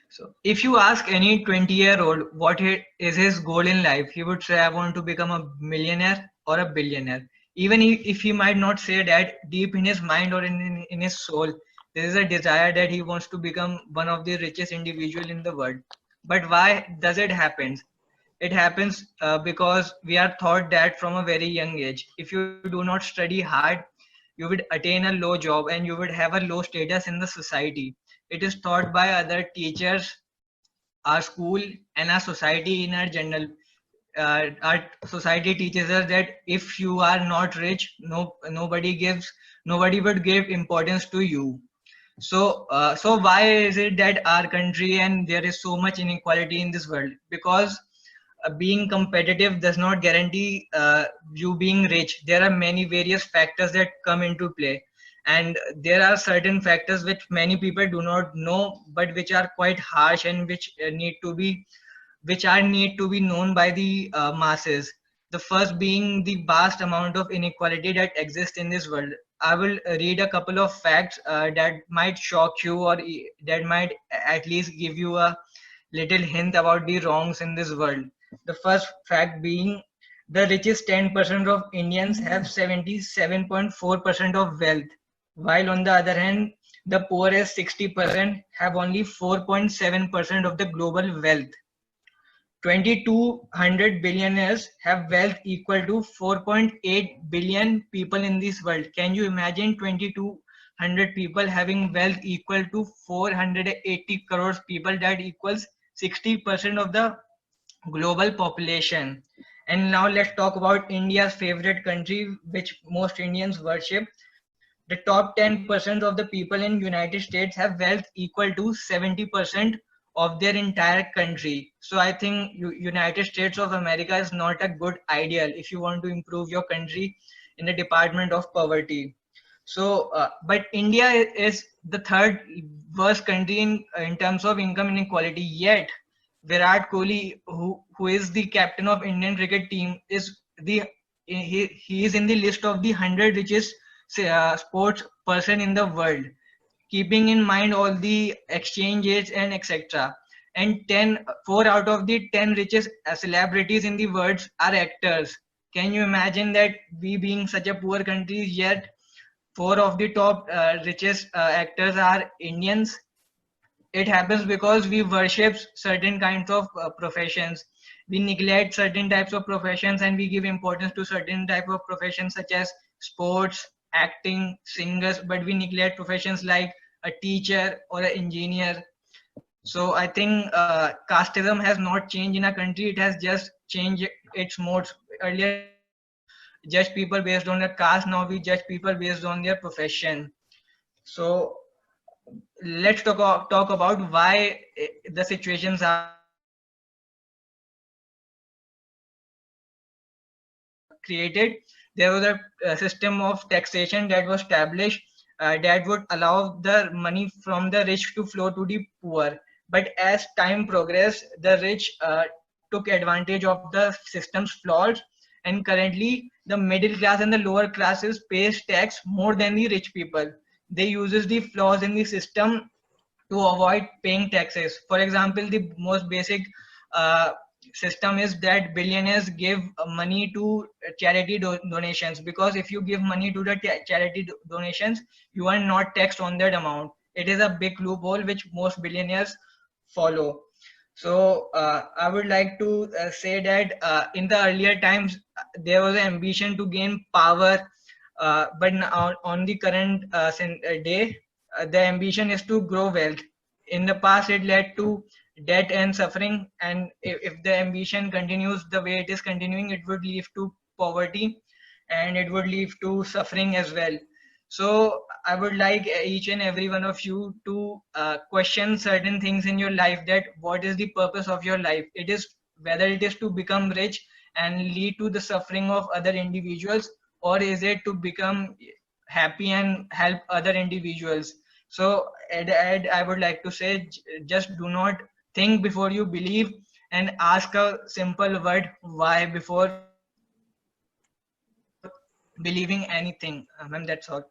So if you ask any 20-year-old what is his goal in life, he would say, I want to become a millionaire or a billionaire. Even if he might not say that, deep in his mind or in his soul, there is a desire that he wants to become one of the richest individual in the world. But why does it happen? It happens because we are taught that from a very young age. If you do not study hard, you would attain a low job and you would have a low status in the society. It is taught by other teachers, our school, and our society in our general. Our society teaches us that if you are not rich, nobody would give importance to you. So why is it that our country and there is so much inequality in this world? Because being competitive does not guarantee you being rich. There are many various factors that come into play, and there are certain factors which many people do not know, but which are quite harsh and which need to be known by the masses. The first being the vast amount of inequality that exists in this world. I will read a couple of facts that might shock you, or that might at least give you a little hint about the wrongs in this world. The first fact being, the richest 10% of Indians have 77.4% of wealth, while on the other hand, the poorest 60% have only 4.7% of the global wealth. 2200 billionaires have wealth equal to 4.8 billion people in this world. Can you imagine 2200 people having wealth equal to 480 crores people? That equals 60% of the global population. And now let's talk about India's favorite country, which most Indians worship. The top 10% of the people in United States have wealth equal to 70% of their entire country. So I think United States of America is not a good ideal if you want to improve your country in the department of poverty. But India is the third worst country in terms of income inequality. Yet Virat Kohli, who is the captain of Indian cricket team, he is in the list of the 100 richest sports person in the world, keeping in mind all the exchanges and etc. And 4 out of the 10 richest celebrities in the world are actors. Can you imagine that, we being such a poor country, yet 4 of the top richest actors are Indians? It happens because we worship certain kinds of professions. We neglect certain types of professions, and we give importance to certain type of professions such as sports, acting, singers, but we neglect professions like a teacher or an engineer. So I think casteism has not changed in a country, it has just changed its modes. Earlier we used to judge people based on their caste, now we judge people based on their profession. So let's talk about why the situations are like this. When casteism was created, there was a system of taxation that was established that would allow the money from the rich to flow to the poor. But as time progressed, the rich took advantage of the system's flaws, and currently the middle class and the lower classes pays tax more than the rich people. They uses the flaws in the system to avoid paying taxes. For example, the most basic uh, system is that billionaires give money to charity donations, because if you give money to the charity donations, you are not taxed on that amount. It is a big loophole which most billionaires follow. So I would like to say that in the earlier times there was an ambition to gain power, but now, on the current day, the ambition is to grow wealth. In the past, it led to debt and suffering, and if the ambition continues the way it is continuing, it would lead to poverty, and it would lead to suffering as well. So I would like each and every one of you to question certain things in your life, that what is the purpose of your life? It is whether it is to become rich and lead to the suffering of other individuals, or is it to become happy and help other individuals? So I would like to say, just do not think before you believe, and ask a simple word why before believing anything. Ma'am, that's all.